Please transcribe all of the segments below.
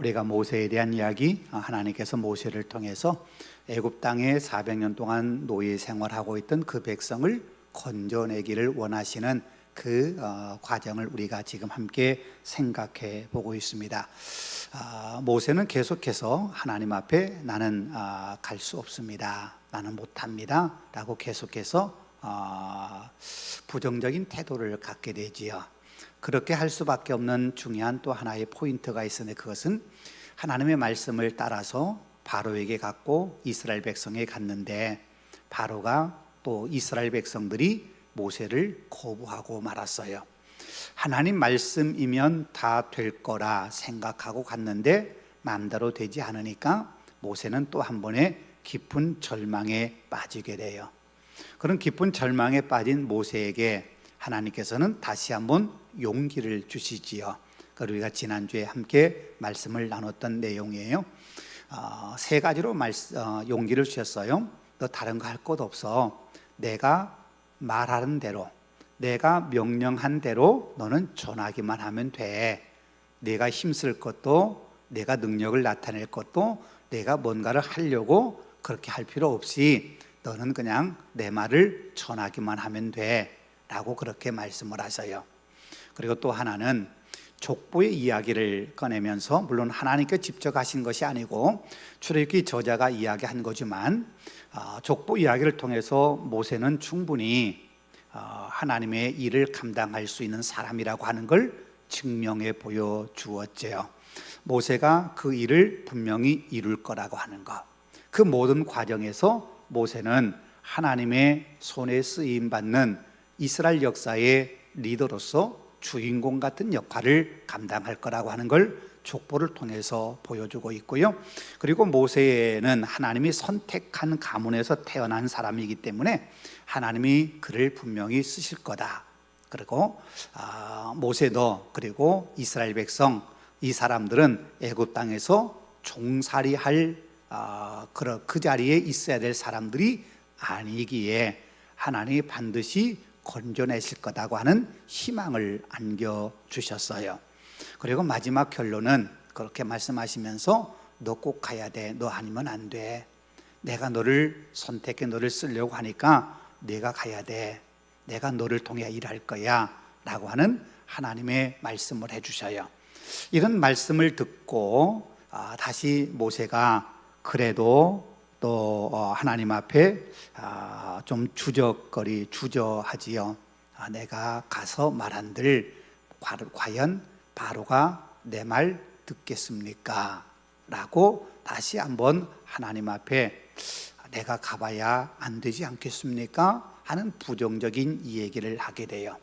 우리가 모세에 대한 이야기, 하나님께서 모세를 통해서 애굽 땅에 400년 동안 노예 생활하고 있던 그 백성을 건져내기를 원하시는 그 과정을 우리가 지금 함께 생각해 보고 있습니다. 모세는 계속해서 하나님 앞에 나는 갈 수 없습니다, 나는 못합니다 라고 계속해서 부정적인 태도를 갖게 되지요. 그렇게 할 수밖에 없는 중요한 또 하나의 포인트가 있으니 그것은 하나님의 말씀을 따라서 바로에게 갔고 이스라엘 백성에 갔는데 바로가 또 이스라엘 백성들이 모세를 거부하고 말았어요. 하나님 말씀이면 다 될 거라 생각하고 갔는데 마음대로 되지 않으니까 모세는 또 한 번의 깊은 절망에 빠지게 돼요. 그런 깊은 절망에 빠진 모세에게 하나님께서는 다시 한번 용기를 주시지요. 우리가 지난주에 함께 말씀을 나눴던 내용이에요. 세 가지로 용기를 주셨어요. 너 다른 거 할 것 없어. 내가 말하는 대로, 내가 명령한 대로 너는 전하기만 하면 돼. 내가 힘쓸 것도, 내가 능력을 나타낼 것도, 내가 뭔가를 하려고 그렇게 할 필요 없이 너는 그냥 내 말을 전하기만 하면 돼 라고 그렇게 말씀을 하셔요. 그리고 또 하나는 족보의 이야기를 꺼내면서, 물론 하나님께 직접 하신 것이 아니고 출애굽기 저자가 이야기한 거지만 족보 이야기를 통해서 모세는 충분히 하나님의 일을 감당할 수 있는 사람이라고 하는 걸 증명해 보여주었죠. 모세가 그 일을 분명히 이룰 거라고 하는 것, 그 모든 과정에서 모세는 하나님의 손에 쓰임받는 이스라엘 역사의 리더로서 주인공 같은 역할을 감당할 거라고 하는 걸 족보를 통해서 보여주고 있고요. 그리고 모세는 하나님이 선택한 가문에서 태어난 사람이기 때문에 하나님이 그를 분명히 쓰실 거다. 그리고 모세도 그리고 이스라엘 백성, 이 사람들은 애굽 땅에서 종살이할 그 자리에 있어야 될 사람들이 아니기에 하나님이 반드시 건져내실 거다고 하는 희망을 안겨주셨어요. 그리고 마지막 결론은 그렇게 말씀하시면서 너 꼭 가야 돼, 너 아니면 안 돼, 내가 너를 선택해 너를 쓰려고 하니까 내가 가야 돼, 내가 너를 통해 일할 거야 라고 하는 하나님의 말씀을 해주셔요. 이런 말씀을 듣고 다시 모세가 그래도 또 하나님 앞에 좀 주저하지요. 내가 가서 말한들 과연 바로가 내 말 듣겠습니까? 라고 다시 한번 하나님 앞에 내가 가봐야 안 되지 않겠습니까? 하는 부정적인 얘기를 하게 돼요.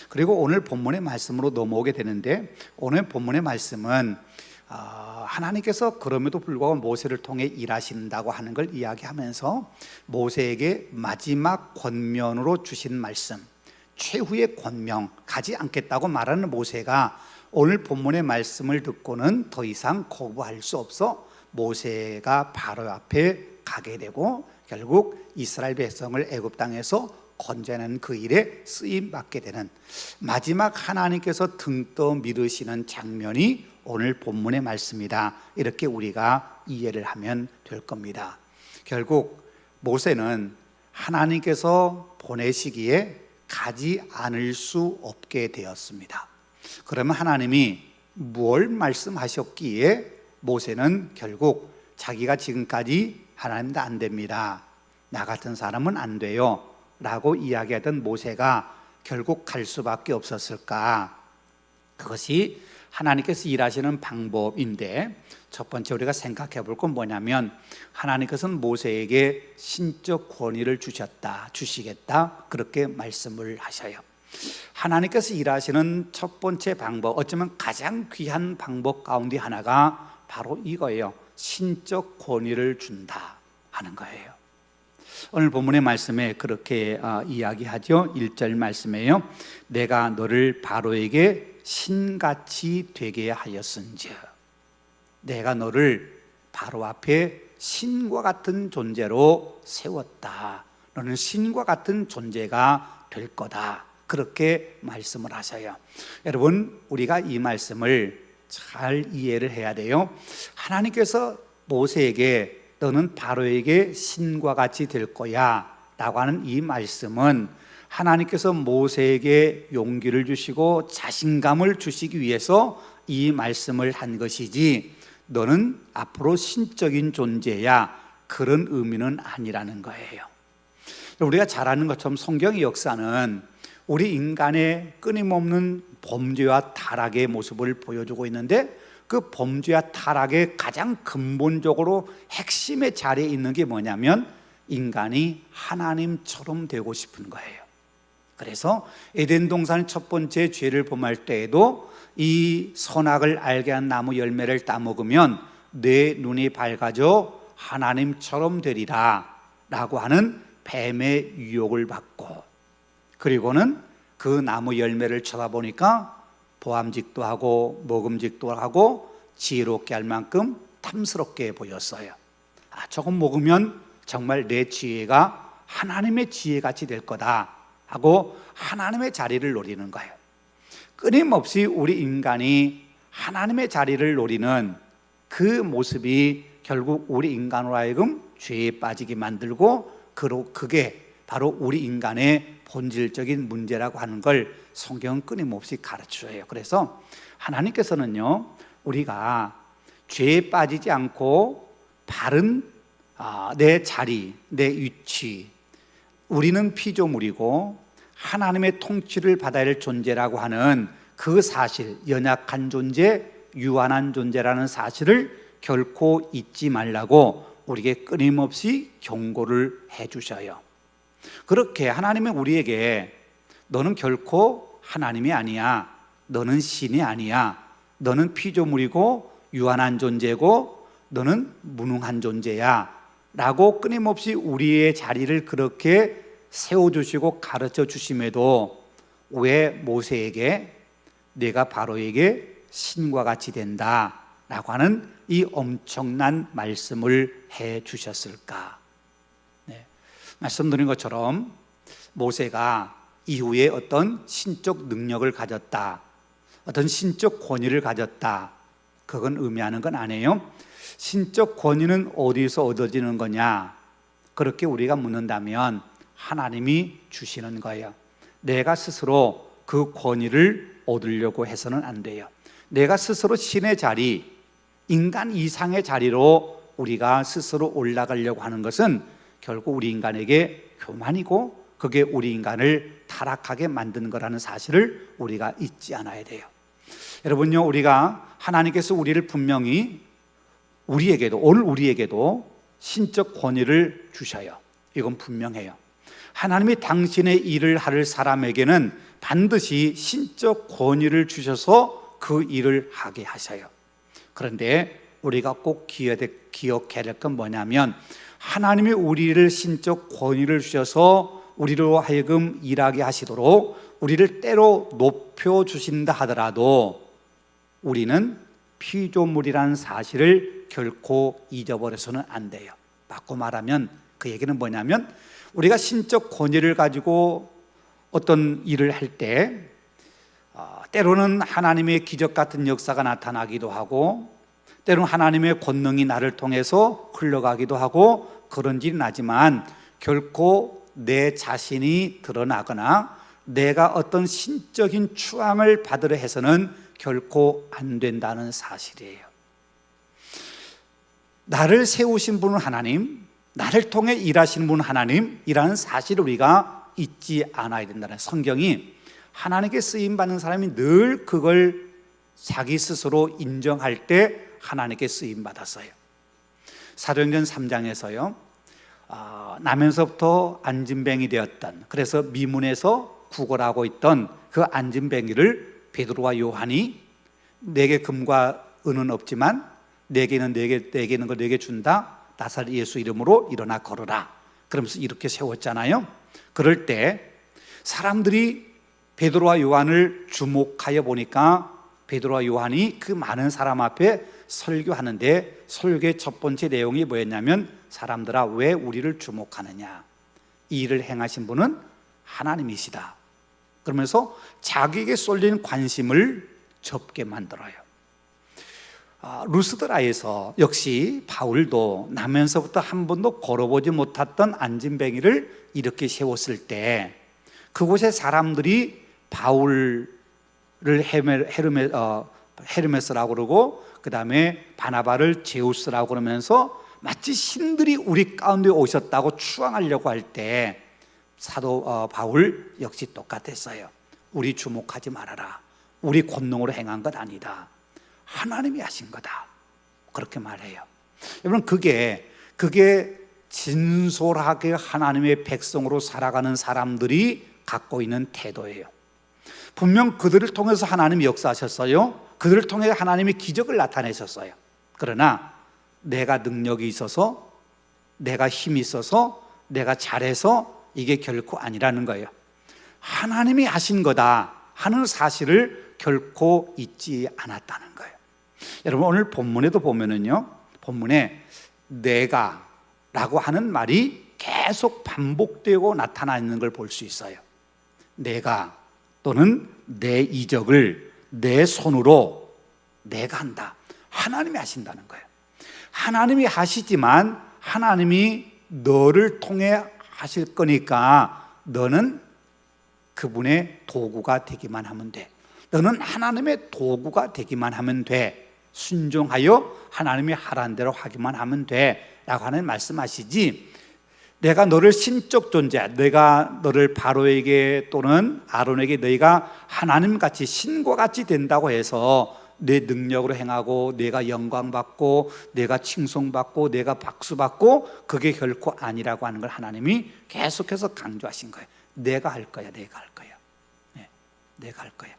그리고 오늘 본문의 말씀으로 넘어오게 되는데, 오늘 본문의 말씀은 하나님께서 그럼에도 불구하고 모세를 통해 일하신다고 하는 걸 이야기하면서 모세에게 마지막 권면으로 주신 말씀, 최후의 권명, 가지 않겠다고 말하는 모세가 오늘 본문의 말씀을 듣고는 더 이상 거부할 수 없어 모세가 바로 앞에 가게 되고 결국 이스라엘 백성을 애굽 땅에서 건져내는 그 일에 쓰임 받게 되는 마지막 하나님께서 등 떠 미루시는 장면이 오늘 본문의 말씀이다, 이렇게 우리가 이해를 하면 될 겁니다. 결국 모세는 하나님께서 보내시기에 가지 않을 수 없게 되었습니다. 그러면 하나님이 뭘 말씀하셨기에 모세는 결국 자기가 지금까지 하나님도 안 됩니다, 나 같은 사람은 안 돼요 라고 이야기하던 모세가 결국 갈 수밖에 없었을까? 그것이 하나님께서 일하시는 방법인데, 첫 번째 우리가 생각해 볼 건 뭐냐면 하나님께서는 모세에게 신적 권위를 주시겠다 그렇게 말씀을 하셔요. 하나님께서 일하시는 첫 번째 방법, 어쩌면 가장 귀한 방법 가운데 하나가 바로 이거예요. 신적 권위를 준다 하는 거예요. 오늘 본문의 말씀에 그렇게 이야기하죠. 1절 말씀에요. 내가 너를 바로에게 신같이 되게 하였은즉, 내가 너를 바로 앞에 신과 같은 존재로 세웠다, 너는 신과 같은 존재가 될 거다, 그렇게 말씀을 하셔요. 여러분, 우리가 이 말씀을 잘 이해를 해야 돼요. 하나님께서 모세에게 너는 바로에게 신과 같이 될 거야 라고 하는 이 말씀은 하나님께서 모세에게 용기를 주시고 자신감을 주시기 위해서 이 말씀을 한 것이지, 너는 앞으로 신적인 존재야, 그런 의미는 아니라는 거예요. 우리가 잘 아는 것처럼 성경의 역사는 우리 인간의 끊임없는 범죄와 타락의 모습을 보여주고 있는데, 그 범죄와 타락의 가장 근본적으로 핵심의 자리에 있는 게 뭐냐면 인간이 하나님처럼 되고 싶은 거예요. 그래서 에덴 동산의 첫 번째 죄를 범할 때에도 이 선악을 알게 한 나무 열매를 따먹으면 내 눈이 밝아져 하나님처럼 되리라 라고 하는 뱀의 유혹을 받고, 그리고는 그 나무 열매를 쳐다보니까 보암직도 하고 먹음직도 하고 지혜롭게 할 만큼 탐스럽게 보였어요. 조금 먹으면 정말 내 지혜가 하나님의 지혜같이 될 거다 하고 하나님의 자리를 노리는 거예요. 끊임없이 우리 인간이 하나님의 자리를 노리는 그 모습이 결국 우리 인간으로 하여금 죄에 빠지게 만들고, 그게 바로 우리 인간의 본질적인 문제라고 하는 걸 성경은 끊임없이 가르쳐줘요. 그래서 하나님께서는요, 우리가 죄에 빠지지 않고 바른 내 자리, 내 위치, 우리는 피조물이고 하나님의 통치를 받아야 할 존재라고 하는 그 사실, 연약한 존재, 유한한 존재라는 사실을 결코 잊지 말라고 우리에게 끊임없이 경고를 해주셔요. 그렇게 하나님은 우리에게 너는 결코 하나님이 아니야, 너는 신이 아니야, 너는 피조물이고 유한한 존재고 너는 무능한 존재야 라고 끊임없이 우리의 자리를 그렇게 세워주시고 가르쳐 주심에도 왜 모세에게 내가 바로에게 신과 같이 된다 라고 하는 이 엄청난 말씀을 해 주셨을까? 말씀드린 것처럼 모세가 이후에 어떤 신적 능력을 가졌다, 어떤 신적 권위를 가졌다, 그건 의미하는 건 아니에요. 신적 권위는 어디서 얻어지는 거냐? 그렇게 우리가 묻는다면 하나님이 주시는 거예요. 내가 스스로 그 권위를 얻으려고 해서는 안 돼요. 내가 스스로 신의 자리, 인간 이상의 자리로 우리가 스스로 올라가려고 하는 것은 결국 우리 인간에게 교만이고 그게 우리 인간을 타락하게 만드는 거라는 사실을 우리가 잊지 않아야 돼요. 여러분요, 우리가 하나님께서 우리를 분명히 오늘 우리에게도 신적 권위를 주셔요. 이건 분명해요. 하나님이 당신의 일을 할 사람에게는 반드시 신적 권위를 주셔서 그 일을 하게 하셔요. 그런데 우리가 꼭 기억해야 될 건 뭐냐면, 하나님이 우리를 신적 권위를 주셔서 우리로 하여금 일하게 하시도록 우리를 때로 높여주신다 하더라도 우리는 피조물이라는 사실을 결코 잊어버려서는 안 돼요. 바꿔 말하면 그 얘기는 뭐냐면, 우리가 신적 권위를 가지고 어떤 일을 할 때 때로는 하나님의 기적 같은 역사가 나타나기도 하고, 때로는 하나님의 권능이 나를 통해서 흘러가기도 하고 그런 일이 나지만, 결코 내 자신이 드러나거나 내가 어떤 신적인 추앙을 받으려 해서는 결코 안 된다는 사실이에요. 나를 세우신 분은 하나님, 나를 통해 일하시는 분은 하나님이라는 사실을 우리가 잊지 않아야 된다는, 성경이 하나님께 쓰임받는 사람이 늘 그걸 자기 스스로 인정할 때 하나님께 쓰임받았어요. 사도행전 3장에서요, 나면서부터 안진뱅이 되었던, 그래서 미문에서 구걸하고 있던 그 안진뱅이를 베드로와 요한이 내게 금과 은은 없지만 내게 있는 걸 내게 준다, 나사렛 예수 이름으로 일어나 걸어라, 그러면서 이렇게 세웠잖아요. 그럴 때 사람들이 베드로와 요한을 주목하여 보니까 베드로와 요한이 그 많은 사람 앞에 설교하는데, 설교의 첫 번째 내용이 뭐였냐면, 사람들아 왜 우리를 주목하느냐, 이 일을 행하신 분은 하나님이시다, 그러면서 자기에게 쏠린 관심을 접게 만들어요. 루스드라에서 역시 바울도 나면서부터 한 번도 걸어보지 못했던 안진뱅이를 이렇게 세웠을 때 그곳의 사람들이 바울을 헤르메스라고 그러고 그 다음에 바나바를 제우스라고 그러면서 마치 신들이 우리 가운데 오셨다고 추앙하려고 할 때 사도 바울 역시 똑같았어요. 우리 주목하지 말아라. 우리 권능으로 행한 것 아니다. 하나님이 하신 거다. 그렇게 말해요. 여러분 그게 진솔하게 하나님의 백성으로 살아가는 사람들이 갖고 있는 태도예요. 분명 그들을 통해서 하나님이 역사하셨어요. 그들을 통해 하나님이 기적을 나타내셨어요. 그러나 내가 능력이 있어서, 내가 힘이 있어서, 내가 잘해서 이게 결코 아니라는 거예요. 하나님이 하신 거다 하는 사실을 결코 잊지 않았다는 거예요. 여러분 오늘 본문에도 보면은요, 본문에 내가 라고 하는 말이 계속 반복되고 나타나 있는 걸 볼 수 있어요. 내가 또는 내 이적을 내 손으로 내가 한다. 하나님이 하신다는 거예요. 하나님이 하시지만 하나님이 너를 통해 하실 거니까 너는 그분의 도구가 되기만 하면 돼. 너는 하나님의 도구가 되기만 하면 돼. 순종하여 하나님이 하라는 대로 하기만 하면 돼 라고 하는 말씀하시지, 내가 너를 신적 존재, 내가 너를 바로에게 또는 아론에게 너희가 하나님같이 신과 같이 된다고 해서 내 능력으로 행하고 내가 영광받고 내가 칭송받고 내가 박수받고 그게 결코 아니라고 하는 걸 하나님이 계속해서 강조하신 거예요. 내가 할 거야. 내가 할 거야. 네, 내가 할 거야.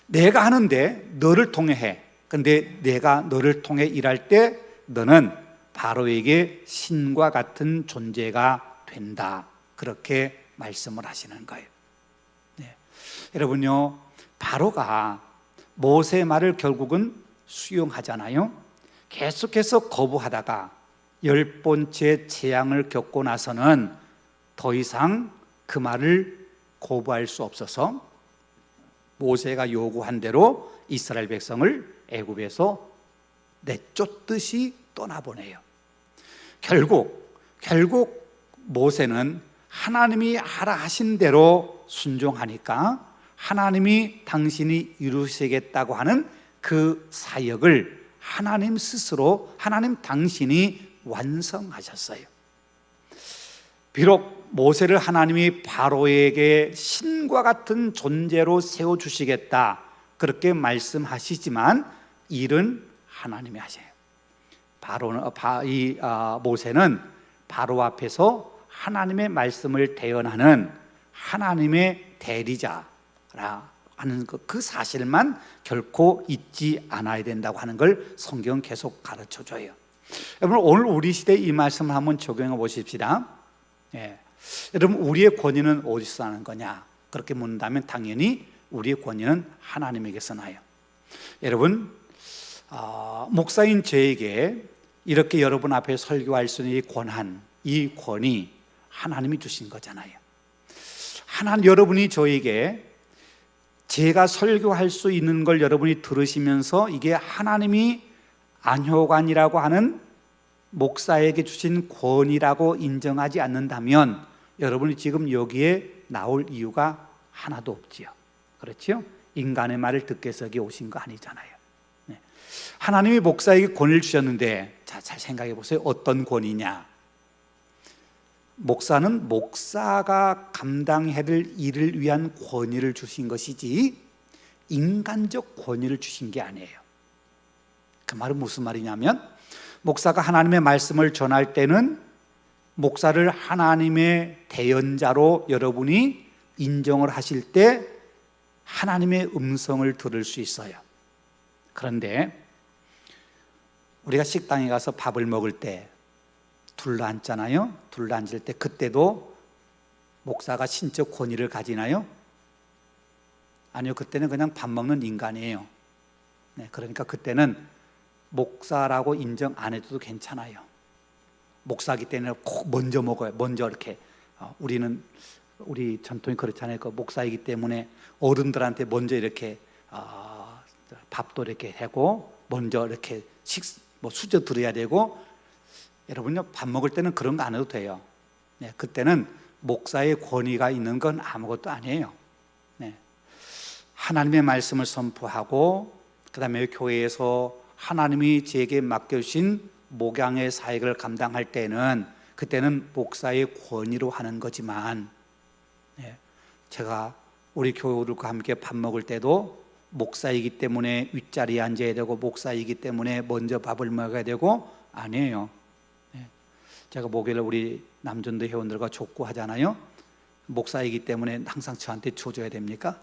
내가 하는데 너를 통해 해. 근데 내가 너를 통해 일할 때 너는 바로에게 신과 같은 존재가 된다. 그렇게 말씀을 하시는 거예요. 네. 여러분요, 바로가 모세의 말을 결국은 수용하잖아요. 계속해서 거부하다가 10번째 재앙을 겪고 나서는 더 이상 그 말을 거부할 수 없어서 모세가 요구한 대로 이스라엘 백성을 애굽에서 내쫓듯이 떠나보내요. 결국 모세는 하나님이 하라 하신 대로 순종하니까 하나님이 당신이 이루시겠다고 하는 그 사역을 하나님 스스로, 하나님 당신이 완성하셨어요. 비록 모세를 하나님이 바로에게 신과 같은 존재로 세워주시겠다 그렇게 말씀하시지만 일은 하나님이 하셔요. 모세는 바로 앞에서 하나님의 말씀을 대언하는 하나님의 대리자라 하는 그 사실만 결코 잊지 않아야 된다고 하는 걸 성경은 계속 가르쳐줘요. 여러분 오늘 우리 시대에 이 말씀을 한번 적용해 보십시다. 예. 여러분 우리의 권위는 어디서 나는 거냐? 그렇게 묻는다면 당연히 우리의 권위는 하나님에게서 나요. 여러분 목사인 저에게 이렇게 여러분 앞에 설교할 수 있는 이 권한, 이 권위 하나님이 주신 거잖아요. 여러분이 저에게 제가 설교할 수 있는 걸 여러분이 들으시면서 이게 하나님이 안효관이라고 하는 목사에게 주신 권위라고 인정하지 않는다면 여러분이 지금 여기에 나올 이유가 하나도 없지요. 그렇죠? 인간의 말을 듣기 위해서 여기 오신 거 아니잖아요. 네. 하나님이 목사에게 권위를 주셨는데 잘 생각해 보세요. 어떤 권위냐? 목사는 목사가 감당해야 될 일을 위한 권위를 주신 것이지 인간적 권위를 주신 게 아니에요. 그 말은 무슨 말이냐면 목사가 하나님의 말씀을 전할 때는 목사를 하나님의 대언자로 여러분이 인정을 하실 때 하나님의 음성을 들을 수 있어요. 그런데 우리가 식당에 가서 밥을 먹을 때 둘러앉잖아요. 둘러앉을 때 그때도 목사가 신적 권위를 가지나요? 아니요. 그때는 그냥 밥 먹는 인간이에요. 네, 그러니까 그때는 목사라고 인정 안 해도 괜찮아요. 목사기 때문에 꼭 먼저 먹어요. 먼저 이렇게 우리 전통이 그렇잖아요. 그 목사이기 때문에 어른들한테 먼저 이렇게 밥도 이렇게 하고 먼저 이렇게 수저 들어야 되고, 여러분요, 밥 먹을 때는 그런 거 안 해도 돼요. 네, 그때는 목사의 권위가 있는 건 아무것도 아니에요. 네, 하나님의 말씀을 선포하고, 그 다음에 교회에서 하나님이 제게 맡겨주신 목양의 사역을 감당할 때는, 그때는 목사의 권위로 하는 거지만, 네, 제가 우리 교우들과 함께 밥 먹을 때도 목사이기 때문에 윗자리에 앉아야 되고, 목사이기 때문에 먼저 밥을 먹어야 되고, 아니에요. 네, 제가 목요일 우리 남전도 회원들과 족구하잖아요. 목사이기 때문에 항상 저한테 줘줘야 됩니까?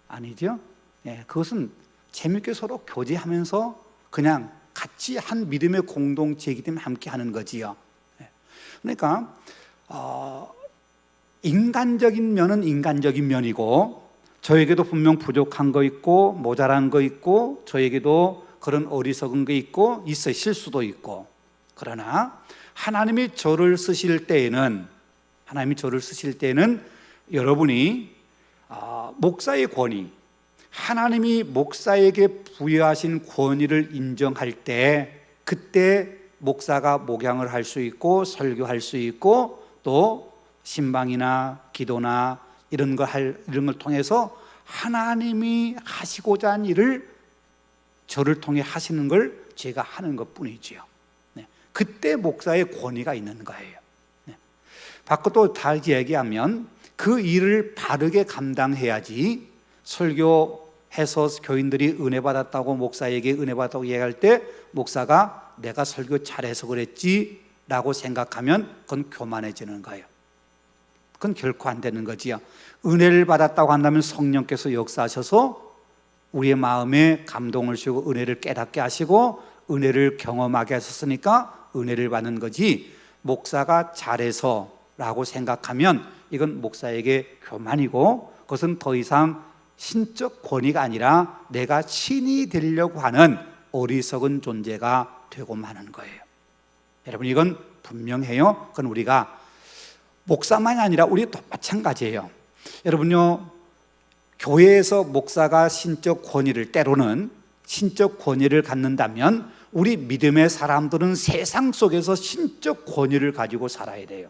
아니죠. 네, 그것은 재밌게 서로 교제하면서 그냥 같이 한 믿음의 공동체이기 때문에 함께 하는 거지요. 네, 그러니까 인간적인 면은 인간적인 면이고, 저에게도 분명 부족한 거 있고 모자란 거 있고, 저에게도 그런 어리석은 거 있고 있어요. 실수도 있고. 그러나 하나님이 저를 쓰실 때에는 여러분이 목사의 권위, 하나님이 목사에게 부여하신 권위를 인정할 때, 그때 목사가 목양을 할 수 있고 설교할 수 있고, 또 신방이나 기도나 이런 걸 통해서 하나님이 하시고자 한 일을 저를 통해 하시는 걸 제가 하는 것뿐이지요. 네, 그때 목사의 권위가 있는 거예요. 네, 바꿔 다 얘기하면 그 일을 바르게 감당해야지, 설교해서 교인들이 은혜 받았다고 목사에게 은혜 받았다고 얘기할 때 목사가 내가 설교 잘해서 그랬지 라고 생각하면 그건 교만해지는 거예요. 그건 결코 안 되는 거지요. 은혜를 받았다고 한다면 성령께서 역사하셔서 우리의 마음에 감동을 주시고 은혜를 깨닫게 하시고 은혜를 경험하게 하셨으니까 은혜를 받는 거지, 목사가 잘해서 라고 생각하면 이건 목사에게 교만이고, 그것은 더 이상 신적 권위가 아니라 내가 신이 되려고 하는 어리석은 존재가 되고 마는 거예요. 여러분, 이건 분명해요. 그건 우리가 목사만이 아니라 우리도 마찬가지예요. 여러분요, 교회에서 목사가 신적 권위를, 때로는 신적 권위를 갖는다면 우리 믿음의 사람들은 세상 속에서 신적 권위를 가지고 살아야 돼요.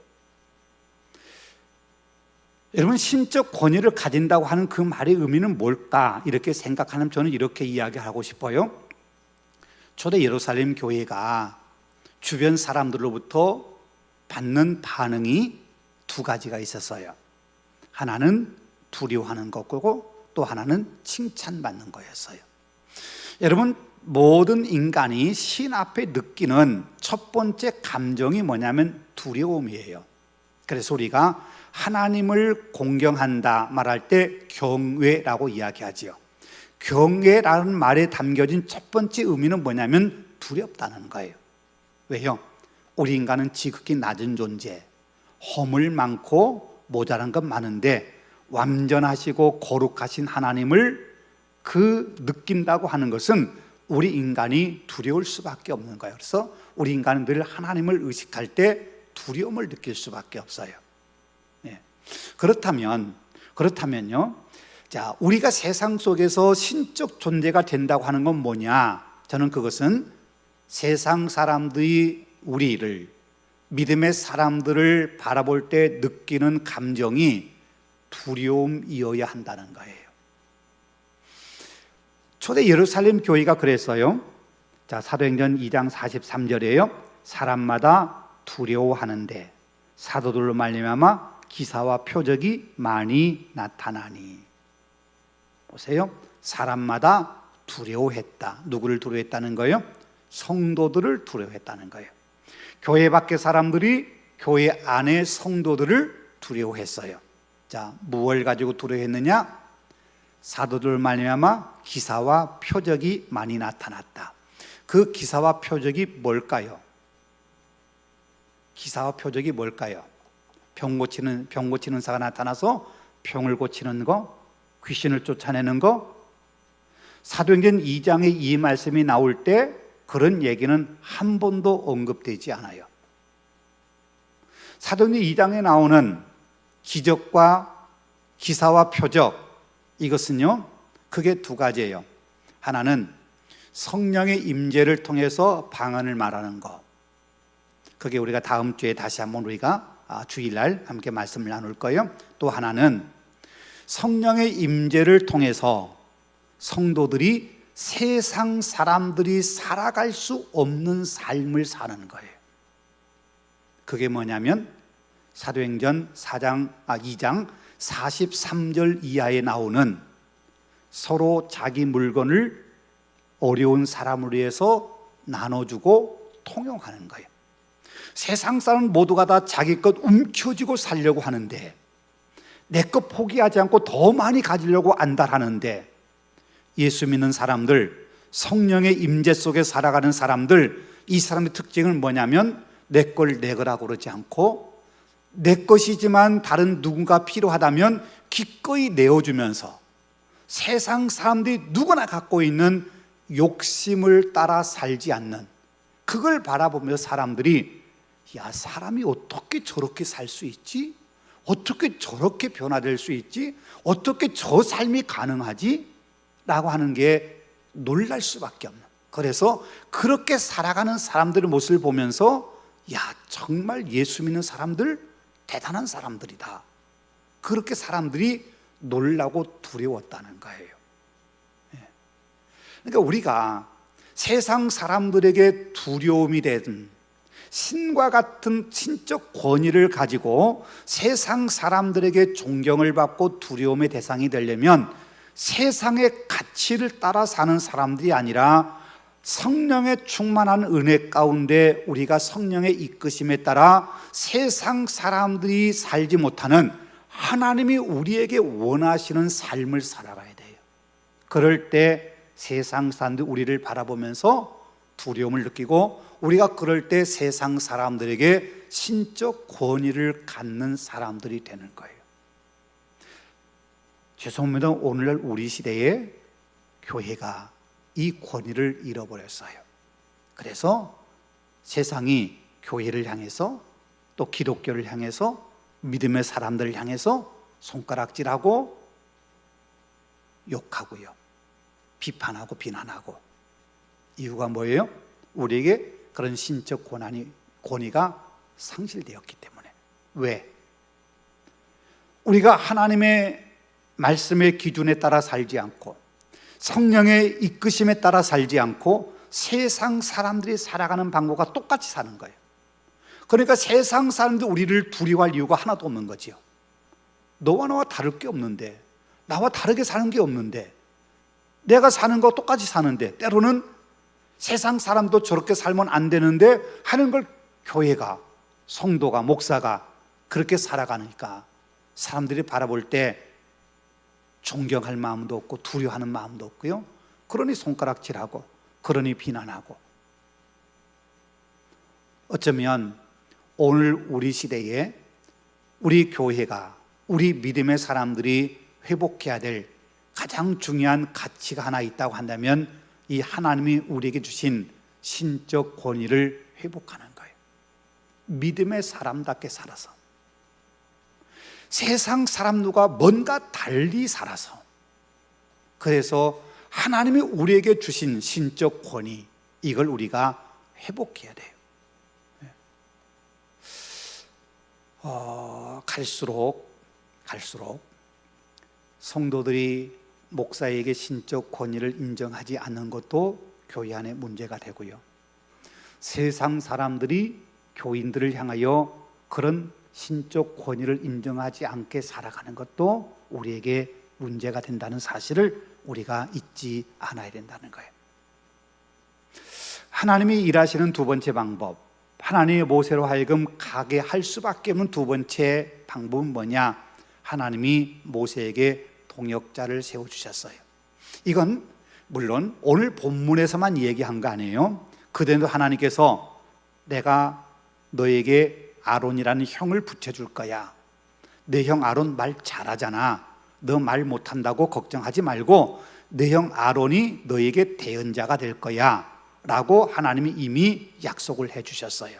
여러분, 신적 권위를 가진다고 하는 그 말의 의미는 뭘까? 이렇게 생각하면 저는 이렇게 이야기하고 싶어요. 초대 예루살렘 교회가 주변 사람들로부터 받는 반응이 두 가지가 있었어요. 하나는 두려워하는 것이고 또 하나는 칭찬받는 거였어요. 여러분, 모든 인간이 신 앞에 느끼는 첫 번째 감정이 뭐냐면 두려움이에요. 그래서 우리가 하나님을 공경한다 말할 때 경외라고 이야기하지요. 경외라는 말에 담겨진 첫 번째 의미는 뭐냐면 두렵다는 거예요. 왜요? 우리 인간은 지극히 낮은 존재, 허물 많고 모자란 것 많은데 완전하시고 거룩하신 하나님을 느낀다고 하는 것은 우리 인간이 두려울 수밖에 없는 거예요. 그래서 우리 인간은 늘 하나님을 의식할 때 두려움을 느낄 수밖에 없어요. 네. 그렇다면요, 자, 우리가 세상 속에서 신적 존재가 된다고 하는 건 뭐냐? 저는 그것은 세상 사람들이 우리를, 믿음의 사람들을 바라볼 때 느끼는 감정이 두려움이어야 한다는 거예요. 초대 예루살렘 교회가 그랬어요. 자, 사도행전 2장 43절이에요. 사람마다 두려워하는데 사도들로 말미암아 기사와 표적이 많이 나타나니. 보세요. 사람마다 두려워했다. 누구를 두려워했다는 거예요? 성도들을 두려워했다는 거예요. 교회 밖의 사람들이 교회 안의 성도들을 두려워했어요. 자, 무엇을 가지고 두려워했느냐? 사도들 말미암아 기사와 표적이 많이 나타났다. 그 기사와 표적이 뭘까요? 기사와 표적이 뭘까요? 병 고치는 사가 나타나서 병을 고치는 거, 귀신을 쫓아내는 거. 사도행전 2장에 이 말씀이 나올 때 그런 얘기는 한 번도 언급되지 않아요. 사도행전 2장에 나오는 기적과 기사와 표적, 이것은요, 크게 두 가지예요. 하나는 성령의 임재를 통해서 방언을 말하는 것, 그게 우리가 다음 주에 다시 한번 우리가 주일날 함께 말씀을 나눌 거예요. 또 하나는 성령의 임재를 통해서 성도들이 세상 사람들이 살아갈 수 없는 삶을 사는 거예요. 그게 뭐냐면 사도행전 2장 43절 이하에 나오는 서로 자기 물건을 어려운 사람을 위해서 나눠주고 통용하는 거예요. 세상 사람 모두가 다 자기 것 움켜쥐고 살려고 하는데, 내 것 포기하지 않고 더 많이 가지려고 안달하는데, 예수 믿는 사람들, 성령의 임재 속에 살아가는 사람들, 이 사람의 특징은 뭐냐면 내 걸 내 거라고 그러지 않고 내 것이지만 다른 누군가 필요하다면 기꺼이 내어주면서 세상 사람들이 누구나 갖고 있는 욕심을 따라 살지 않는, 그걸 바라보며 사람들이 야, 사람이 어떻게 저렇게 살 수 있지? 어떻게 저렇게 변화될 수 있지? 어떻게 저 삶이 가능하지? 라고 하는 게 놀랄 수밖에 없는, 그래서 그렇게 살아가는 사람들의 모습을 보면서 야, 정말 예수 믿는 사람들 대단한 사람들이다, 그렇게 사람들이 놀라고 두려웠다는 거예요. 그러니까 우리가 세상 사람들에게 두려움이 되든 신과 같은 신적 권위를 가지고 세상 사람들에게 존경을 받고 두려움의 대상이 되려면 세상의 가치를 따라 사는 사람들이 아니라 성령의 충만한 은혜 가운데 우리가 성령의 이끄심에 따라 세상 사람들이 살지 못하는 하나님이 우리에게 원하시는 삶을 살아가야 돼요. 그럴 때 세상 사람들이 우리를 바라보면서 두려움을 느끼고, 우리가 그럴 때 세상 사람들에게 신적 권위를 갖는 사람들이 되는 거예요. 죄송합니다. 오늘날 우리 시대에 교회가 이 권위를 잃어버렸어요. 그래서 세상이 교회를 향해서, 또 기독교를 향해서, 믿음의 사람들을 향해서 손가락질하고 욕하고요, 비판하고 비난하고. 이유가 뭐예요? 우리에게 그런 신적 권위가 상실되었기 때문에. 왜? 우리가 하나님의 말씀의 기준에 따라 살지 않고 성령의 이끄심에 따라 살지 않고 세상 사람들이 살아가는 방법과 똑같이 사는 거예요. 그러니까 세상 사람들이 우리를 두려워할 이유가 하나도 없는 거지요. 너와 나와 다를 게 없는데, 나와 다르게 사는 게 없는데, 내가 사는 거 똑같이 사는데, 때로는 세상 사람도 저렇게 살면 안 되는데 하는 걸 교회가, 성도가, 목사가 그렇게 살아가니까 사람들이 바라볼 때 존경할 마음도 없고 두려워하는 마음도 없고요, 그러니 손가락질하고, 그러니 비난하고. 어쩌면 오늘 우리 시대에 우리 교회가, 우리 믿음의 사람들이 회복해야 될 가장 중요한 가치가 하나 있다고 한다면 이 하나님이 우리에게 주신 신적 권위를 회복하는 거예요. 믿음의 사람답게 살아서, 세상 사람들과 뭔가 달리 살아서, 그래서 하나님이 우리에게 주신 신적 권위, 이걸 우리가 회복해야 돼요. 갈수록 성도들이 목사에게 신적 권위를 인정하지 않는 것도 교회 안에 문제가 되고요, 세상 사람들이 교인들을 향하여 그런 신적 권위를 인정하지 않게 살아가는 것도 우리에게 문제가 된다는 사실을 우리가 잊지 않아야 된다는 거예요. 하나님이 일하시는 두 번째 방법, 하나님의 모세로 하여금 가게 할 수밖에 없는 두 번째 방법은 뭐냐? 하나님이 모세에게 동역자를 세워주셨어요. 이건 물론 오늘 본문에서만 얘기한 거 아니에요. 그때도 하나님께서 내가 너에게 아론이라는 형을 붙여줄 거야, 내 형 아론 말 잘하잖아, 너 말 못한다고 걱정하지 말고 내 형 아론이 너에게 대언자가 될 거야 라고 하나님이 이미 약속을 해주셨어요.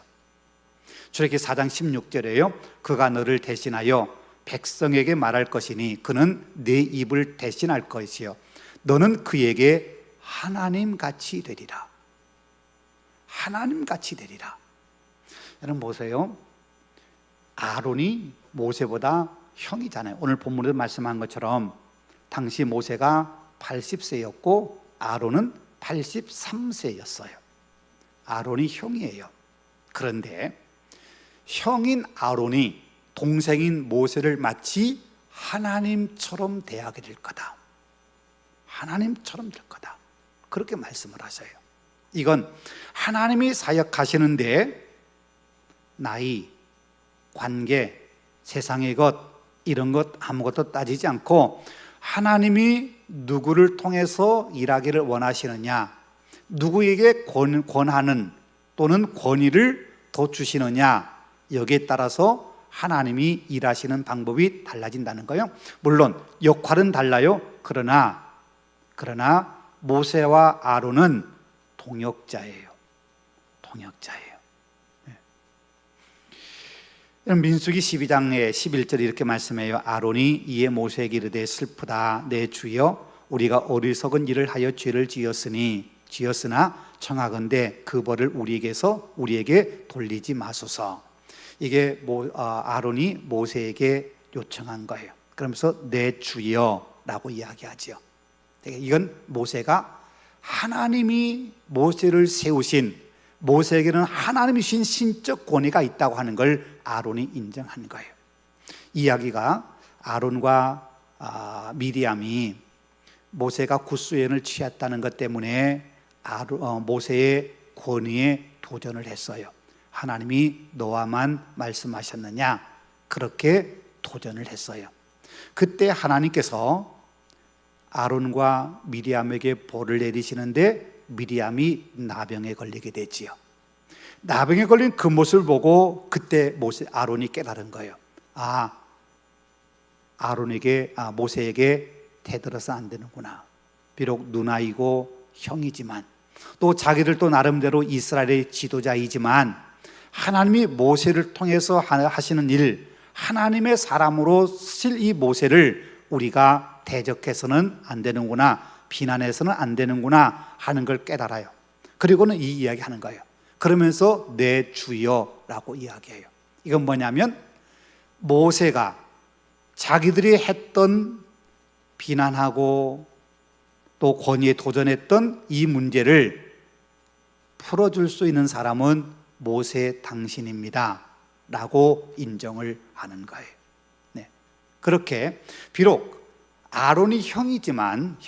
출애굽기 4장 16절에요 그가 너를 대신하여 백성에게 말할 것이니 그는 네 입을 대신할 것이요 너는 그에게 하나님 같이 되리라. 하나님 같이 되리라. 여러분 보세요. 아론이 모세보다 형이잖아요. 오늘 본문에도 말씀한 것처럼 당시 모세가 80세였고 아론은 83세였어요. 아론이 형이에요. 그런데 형인 아론이 동생인 모세를 마치 하나님처럼 대하게 될 거다. 하나님처럼 될 거다. 그렇게 말씀을 하셔요. 이건 하나님이 사역하시는데 나이, 관계, 세상의 것 이런 것 아무것도 따지지 않고 하나님이 누구를 통해서 일하기를 원하시느냐, 누구에게 권하는 또는 권위를 더 주시느냐, 여기에 따라서 하나님이 일하시는 방법이 달라진다는 거예요. 물론 역할은 달라요. 그러나 모세와 아론은 동역자예요. 동역자예요. 민수기 12장의 11절 이렇게 말씀해요. 아론이 이에 모세에게 이르되 슬프다 내 주여 우리가 어리석은 일을 하여 죄를 지었으나 청하건대 그 벌을 우리에게 돌리지 마소서. 이게 아론이 모세에게 요청한 거예요. 그러면서 내 주여라고 이야기하죠. 이건 모세가 하나님이 모세를 세우신, 모세에게는 하나님이 주신 신적 권위가 있다고 하는 걸 아론이 인정한 거예요. 이야기가 아론과 미리암이 모세가 굿수연을 취했다는 것 때문에 모세의 권위에 도전을 했어요. 하나님이 너와만 말씀하셨느냐, 그렇게 도전을 했어요. 그때 하나님께서 아론과 미리암에게 벌을 내리시는데 미리암이 나병에 걸리게 되지요. 나병에 걸린 그 모습을 보고 그때 아론이 깨달은 거예요. 모세에게 대들어서 안 되는구나. 비록 누나이고 형이지만 또 자기들도 나름대로 이스라엘의 지도자이지만 하나님이 모세를 통해서 하시는 일, 하나님의 사람으로 쓰실 이 모세를 우리가 대적해서는 안 되는구나, 비난해서는 안 되는구나 하는 걸 깨달아요. 그리고는 이 이야기 하는 거예요. 그러면서 내 주여라고 이야기해요. 이건 뭐냐면 모세가 자기들이 했던 비난하고 또 권위에 도전했던 이 문제를 풀어줄 수 있는 사람은 모세 당신입니다 라고 인정을 하는 거예요. 네. 그렇게 비록 아론이 형이지만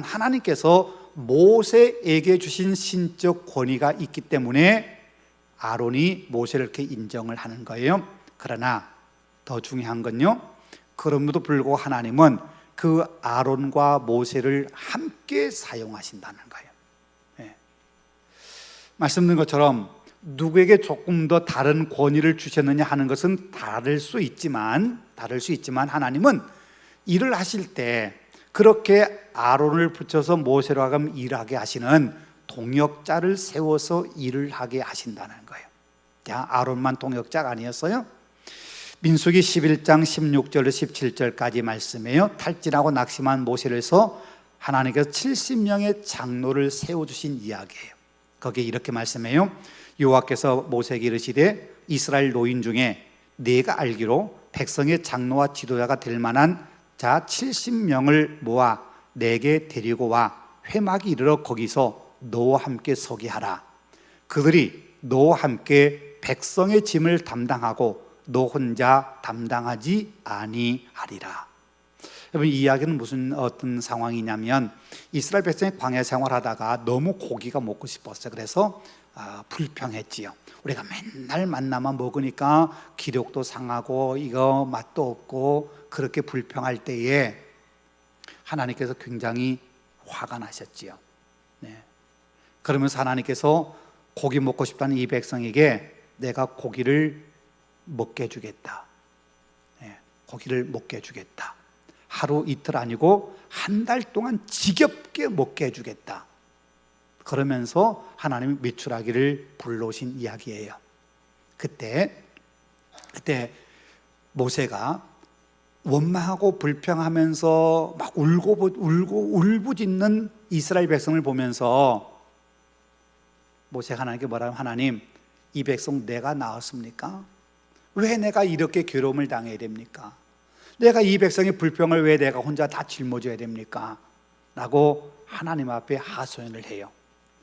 하나님께서 모세에게 주신 신적 권위가 있기 때문에 아론이 모세를 이렇게 인정을 하는 거예요. 그러나 더 중요한 건요, 그럼에도 불구하고 하나님은 그 아론과 모세를 함께 사용하신다는 거예요. 네. 말씀드린 것처럼 누구에게 조금 더 다른 권위를 주셨느냐 하는 것은 다를 수 있지만 하나님은 일을 하실 때 그렇게 아론을 붙여서 모세로 하여금 일하게 하시는 동역자를 세워서 일을 하게 하신다는 거예요. 아론만 동역자가 아니었어요? 민수기 11장 16절로 17절까지 말씀이에요. 탈진하고 낙심한 모세를 서 하나님께서 70명의 장로를 세워주신 이야기예요. 거기에 이렇게 말씀해요. 여호와께서 모세에게 이르시되 이스라엘 노인 중에 네가 알기로 백성의 장로와 지도자가 될 만한 자 70명을 모아 내게 데리고 와 회막이 이르러 거기서 너와 함께 서게 하라. 그들이 너와 함께 백성의 짐을 담당하고 너 혼자 담당하지 아니하리라. 여러분, 이 이야기는 어떤 상황이냐면 이스라엘 백성이 광야 생활하다가 너무 고기가 먹고 싶었어요. 그래서 불평했지요. 우리가 맨날 만나만 먹으니까 기력도 상하고 이거 맛도 없고 그렇게 불평할 때에 하나님께서 굉장히 화가 나셨지요. 네. 그러면서 하나님께서 고기 먹고 싶다는 이 백성에게 내가 고기를 먹게 해주겠다. 네. 고기를 먹게 해주겠다. 하루 이틀 아니고 한 달 동안 지겹게 먹게 해주겠다. 그러면서 하나님이 메추라기를 불러오신 이야기예요. 그때 모세가 원망하고 불평하면서 막 울고 울부짖는 이스라엘 백성을 보면서 모세가 하나님께 뭐라고, 하나님, 이 백성 내가 낳았습니까? 왜 내가 이렇게 괴로움을 당해야 됩니까? 내가 이 백성의 불평을 왜 내가 혼자 다 짊어져야 됩니까? 라고 하나님 앞에 하소연을 해요.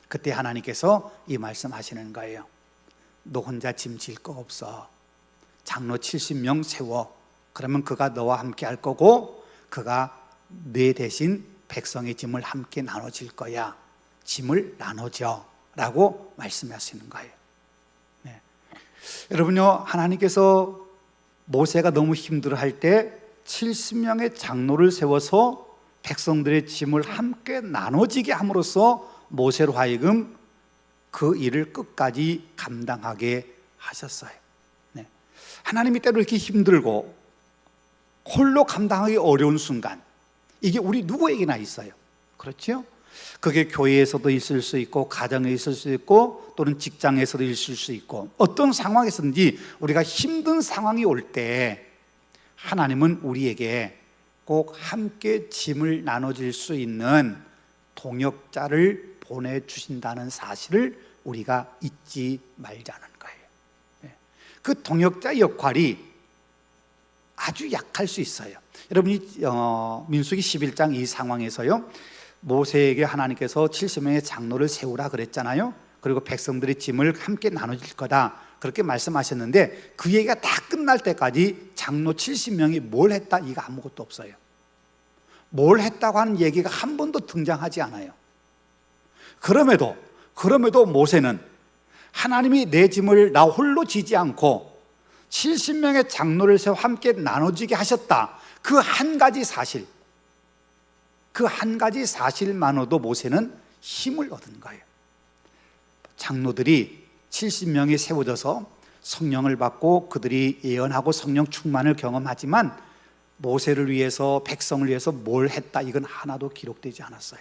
그때 하나님께서 이 말씀하시는 거예요. 너 혼자 짐 질 거 없어. 장로 70명 세워. 그러면 그가 너와 함께 할 거고, 그가 내 대신 백성의 짐을 함께 나눠질 거야. 짐을 나눠줘 라고 말씀하시는 거예요. 네. 여러분요, 하나님께서 모세가 너무 힘들어할 때 70명의 장로를 세워서 백성들의 짐을 함께 나눠지게 함으로써 모세로 하여금 그 일을 끝까지 감당하게 하셨어요. 네. 하나님이 때로 이렇게 힘들고 홀로 감당하기 어려운 순간, 이게 우리 누구에게나 있어요. 그렇죠? 그게 교회에서도 있을 수 있고, 가정에 있을 수 있고, 또는 직장에서도 있을 수 있고, 어떤 상황에서든지 우리가 힘든 상황이 올 때 하나님은 우리에게 꼭 함께 짐을 나눠줄 수 있는 동역자를 보내주신다는 사실을 우리가 잊지 말자는 거예요. 그 동역자 역할이 아주 약할 수 있어요. 여러분이 민수기 11장 이 상황에서요, 모세에게 하나님께서 70명의 장로를 세우라 그랬잖아요. 그리고 백성들의 짐을 함께 나눠줄 거다 그렇게 말씀하셨는데, 그 얘기가 다 끝날 때까지 장로 70명이 뭘 했다, 이거 아무것도 없어요. 뭘 했다고 하는 얘기가 한 번도 등장하지 않아요. 그럼에도 모세는 하나님이 내 짐을 나 홀로 지지 않고 70명의 장로를 세워 함께 나눠지게 하셨다, 그 한 가지 사실, 그 한 가지 사실만으로도 모세는 힘을 얻은 거예요. 장로들이 70명이 세워져서 성령을 받고 그들이 예언하고 성령 충만을 경험하지만 모세를 위해서, 백성을 위해서 뭘 했다, 이건 하나도 기록되지 않았어요.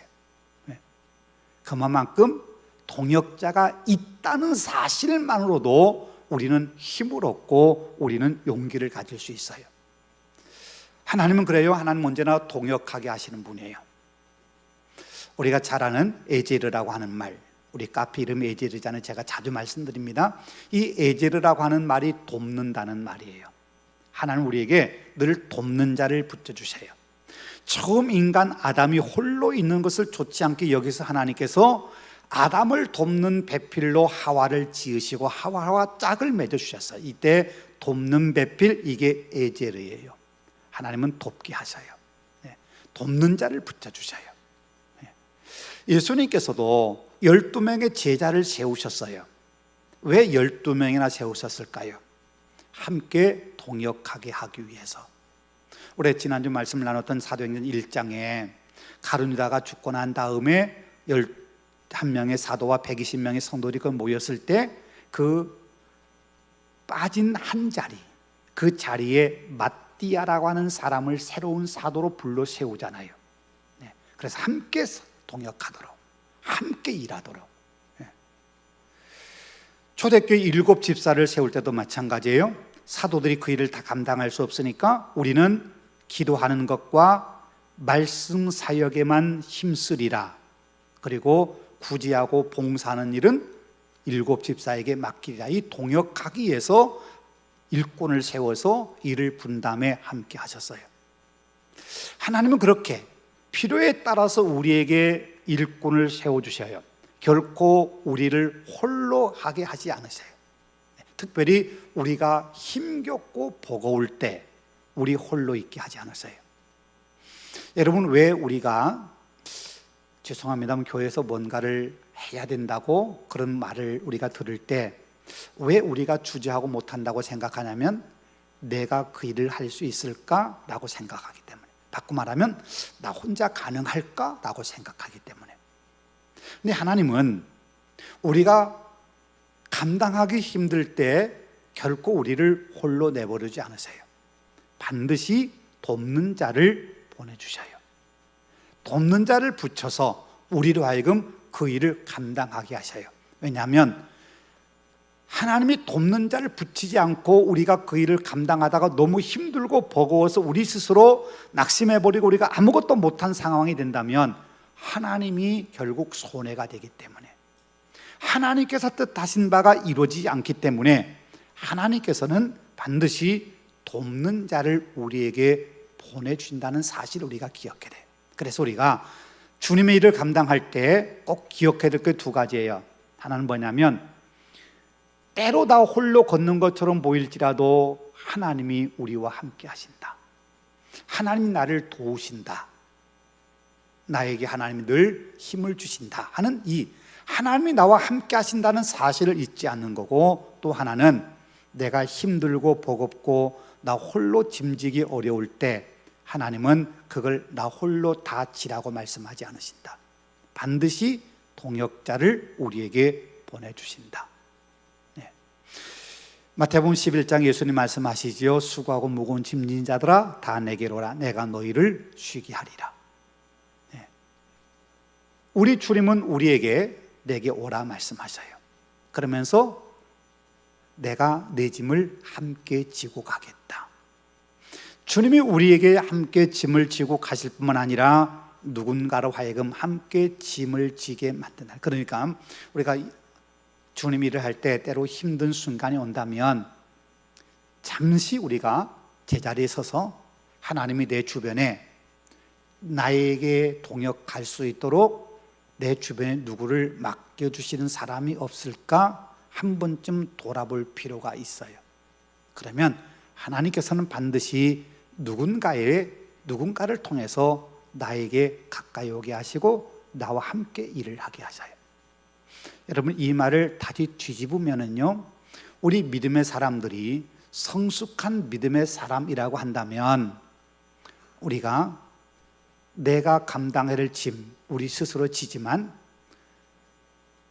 그만큼 동역자가 있다는 사실만으로도 우리는 힘을 얻고 우리는 용기를 가질 수 있어요. 하나님은 그래요. 하나님은 언제나 동역하게 하시는 분이에요. 우리가 잘 아는 에제르라고 하는 말, 우리 카페 이름이 에제르잖아요. 제가 자주 말씀드립니다. 이 에제르라고 하는 말이 돕는다는 말이에요. 하나님 우리에게 늘 돕는 자를 붙여주세요. 처음 인간 아담이 홀로 있는 것을 좋지 않게 여기서 하나님께서 아담을 돕는 배필로 하와를 지으시고 하와와 짝을 맺어주셨어요. 이때 돕는 배필, 이게 에제르예요. 하나님은 돕게 하셔요. 돕는 자를 붙여주셔요. 예수님께서도 12명의 제자를 세우셨어요. 왜 12명이나 세우셨을까요? 함께 동역하게 하기 위해서. 우리 지난주 말씀을 나눴던 사도행전 1장에 가룟유다가 죽고 난 다음에 11명의 사도와 120명의 성도들이 모였을 때 그 빠진 한 자리, 그 자리에 마띠아라고 하는 사람을 새로운 사도로 불러 세우잖아요. 그래서 함께 동역하도록, 함께 일하도록. 초대교회 7 집사를 세울 때도 마찬가지예요. 사도들이 그 일을 다 감당할 수 없으니까 우리는 기도하는 것과 말씀 사역에만 힘쓰리라. 그리고 구제하고 봉사하는 일은 7 집사에게 맡기리라. 이 동역하기 위해서 일꾼을 세워서 일을 분담해 함께 하셨어요. 하나님은 그렇게 필요에 따라서 우리에게 일꾼을 세워주셔요. 결코 우리를 홀로 하게 하지 않으세요. 특별히 우리가 힘겹고 버거울 때 우리 홀로 있게 하지 않으세요. 여러분, 왜 우리가 죄송합니다만 교회에서 뭔가를 해야 된다고 그런 말을 우리가 들을 때 왜 우리가 주저하고 못한다고 생각하냐면, 내가 그 일을 할 수 있을까라고 생각하기 때문에, 바꿔 말하면 나 혼자 가능할까라고 생각하기 때문에. 근데 하나님은 우리가 감당하기 힘들 때 결코 우리를 홀로 내버리지 않으세요. 반드시 돕는 자를 보내주셔요. 돕는 자를 붙여서 우리로 하여금 그 일을 감당하게 하셔요. 왜냐하면 하나님이 돕는 자를 붙이지 않고 우리가 그 일을 감당하다가 너무 힘들고 버거워서 우리 스스로 낙심해버리고 우리가 아무것도 못한 상황이 된다면 하나님이 결국 손해가 되기 때문에, 하나님께서 뜻하신 바가 이루어지지 않기 때문에 하나님께서는 반드시 돕는 자를 우리에게 보내주신다는 사실을 우리가 기억해야 돼요. 그래서 우리가 주님의 일을 감당할 때 꼭 기억해야 될 게 두 가지예요. 하나는 뭐냐면, 때로 다 홀로 걷는 것처럼 보일지라도 하나님이 우리와 함께 하신다. 하나님이 나를 도우신다. 나에게 하나님이 늘 힘을 주신다 하는 이 하나님이 나와 함께 하신다는 사실을 잊지 않는 거고, 또 하나는 내가 힘들고 버겁고 나 홀로 짐지기 어려울 때 하나님은 그걸 나 홀로 다 지라고 말씀하지 않으신다. 반드시 동역자를 우리에게 보내주신다. 마태복음 11장 예수님 말씀하시지요. 수고하고 무거운 짐진 자들아 다 내게로 오라. 내가 너희를 쉬게 하리라. 우리 주님은 우리에게 내게 오라 말씀하셔요. 그러면서 내가 내 짐을 함께 지고 가겠다. 주님이 우리에게 함께 짐을 지고 가실 뿐만 아니라 누군가로 하여금 함께 짐을 지게 만든다. 그러니까 우리가 주님 일을 할 때 때로 힘든 순간이 온다면 잠시 우리가 제자리에 서서 하나님이 내 주변에 나에게 동역할 수 있도록 내 주변에 누구를 맡겨주시는 사람이 없을까 한 번쯤 돌아볼 필요가 있어요. 그러면 하나님께서는 반드시 누군가를 통해서 나에게 가까이 오게 하시고 나와 함께 일을 하게 하셔요. 여러분, 이 말을 다시 뒤집으면은요, 우리 믿음의 사람들이 성숙한 믿음의 사람이라고 한다면 우리가 내가 감당해야 할 짐 우리 스스로 지지만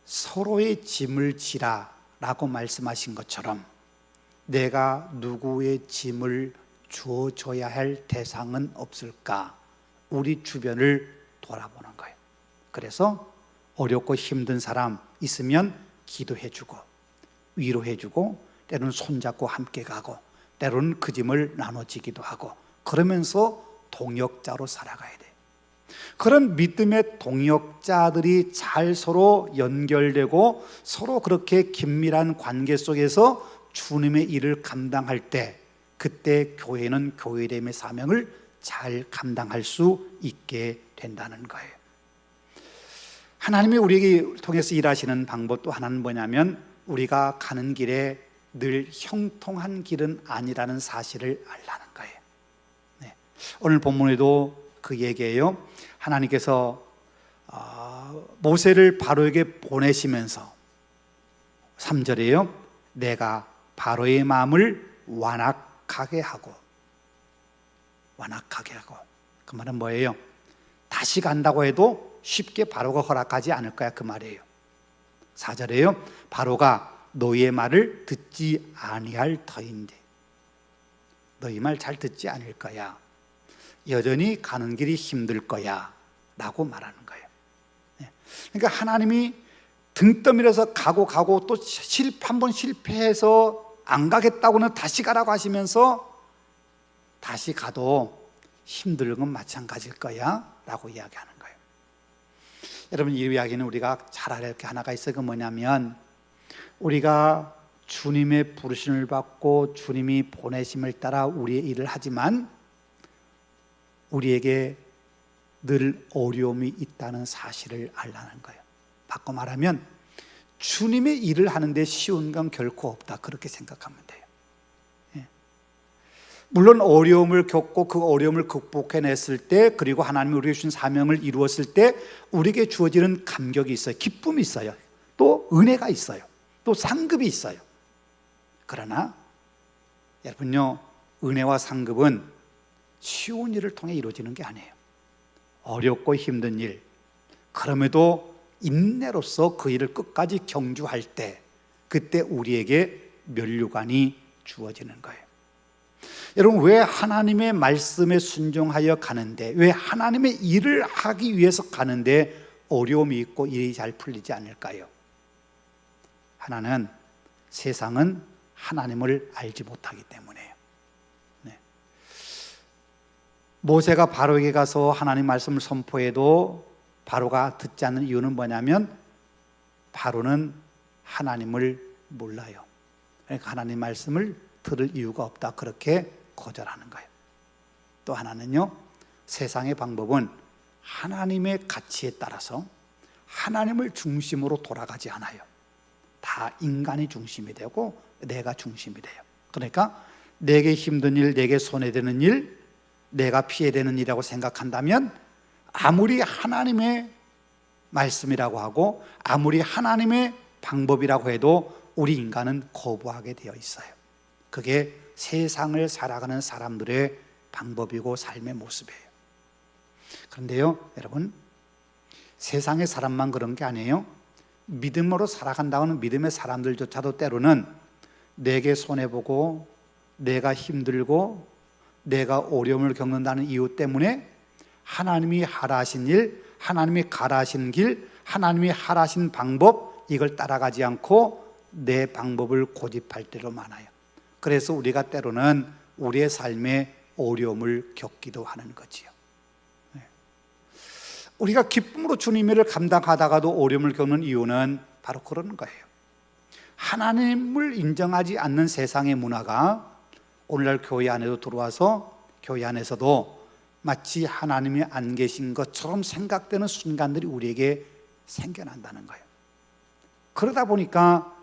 서로의 짐을 지라라고 말씀하신 것처럼 내가 누구의 짐을 주어줘야 할 대상은 없을까? 우리 주변을 돌아보는 거예요. 그래서 어렵고 힘든 사람 있으면 기도해주고 위로해주고 때로는 손잡고 함께 가고 때로는 그 짐을 나눠지기도 하고 그러면서 동역자로 살아가야 돼요. 그런 믿음의 동역자들이 잘 서로 연결되고 서로 그렇게 긴밀한 관계 속에서 주님의 일을 감당할 때 그때 교회는 교회됨의 사명을 잘 감당할 수 있게 된다는 거예요. 하나님이 우리에게 통해서 일하시는 방법 또 하나는 뭐냐면 우리가 가는 길에 늘 형통한 길은 아니라는 사실을 알라는 거예요. 네. 오늘 본문에도 그 얘기예요. 하나님께서 모세를 바로에게 보내시면서 3절에요. 내가 바로의 마음을 완악하게 하고 그 말은 뭐예요? 다시 간다고 해도 쉽게 바로가 허락하지 않을 거야 그 말이에요. 4절에요. 바로가 너희의 말을 듣지 아니할 터인데 너희 말 잘 듣지 않을 거야. 여전히 가는 길이 힘들 거야 라고 말하는 거예요. 그러니까 하나님이 등 떠밀어서 가고 또 한 번 실패해서 안 가겠다고는 다시 가라고 하시면서 다시 가도 힘든 건 마찬가지일 거야 라고 이야기하는 거예요. 여러분, 이 이야기는 우리가 잘 알아야 할 게 하나가 있어요. 그 뭐냐면 우리가 주님의 부르심을 받고 주님이 보내심을 따라 우리의 일을 하지만 우리에게 늘 어려움이 있다는 사실을 알라는 거예요. 바꿔 말하면 주님의 일을 하는데 쉬운 건 결코 없다 그렇게 생각하면 돼요. 물론 어려움을 겪고 그 어려움을 극복해냈을 때 그리고 하나님이 우리에게 주신 사명을 이루었을 때 우리에게 주어지는 감격이 있어요. 기쁨이 있어요. 또 은혜가 있어요. 또 상급이 있어요. 그러나 여러분요, 은혜와 상급은 쉬운 일을 통해 이루어지는 게 아니에요. 어렵고 힘든 일, 그럼에도 인내로서 그 일을 끝까지 경주할 때 그때 우리에게 면류관이 주어지는 거예요. 여러분, 왜 하나님의 말씀에 순종하여 가는데, 왜 하나님의 일을 하기 위해서 가는데 어려움이 있고 일이 잘 풀리지 않을까요? 하나는 세상은 하나님을 알지 못하기 때문에요. 네. 모세가 바로에게 가서 하나님 말씀을 선포해도 바로가 듣지 않는 이유는 뭐냐면 바로는 하나님을 몰라요. 그러니까 하나님 말씀을 들을 이유가 없다, 그렇게 거절하는 거예요. 또 하나는요, 세상의 방법은 하나님의 가치에 따라서 하나님을 중심으로 돌아가지 않아요. 다 인간이 중심이 되고 내가 중심이 돼요. 그러니까 내게 힘든 일, 내게 손해되는 일, 내가 피해되는 일이라고 생각한다면 아무리 하나님의 말씀이라고 하고 아무리 하나님의 방법이라고 해도 우리 인간은 거부하게 되어 있어요. 그게 세상을 살아가는 사람들의 방법이고 삶의 모습이에요. 그런데요, 여러분, 세상의 사람만 그런 게 아니에요. 믿음으로 살아간다고는 믿음의 사람들조차도 때로는 내게 손해보고 내가 힘들고 내가 어려움을 겪는다는 이유 때문에 하나님이 하라 하신 일, 하나님이 가라 하신 길, 하나님이 하라 하신 방법, 이걸 따라가지 않고 내 방법을 고집할 때로 많아요. 그래서 우리가 때로는 우리의 삶에 어려움을 겪기도 하는 거지요. 우리가 기쁨으로 주님의 일을 감당하다가도 어려움을 겪는 이유는 바로 그런 거예요. 하나님을 인정하지 않는 세상의 문화가 오늘날 교회 안에도 들어와서 교회 안에서도 마치 하나님이 안 계신 것처럼 생각되는 순간들이 우리에게 생겨난다는 거예요. 그러다 보니까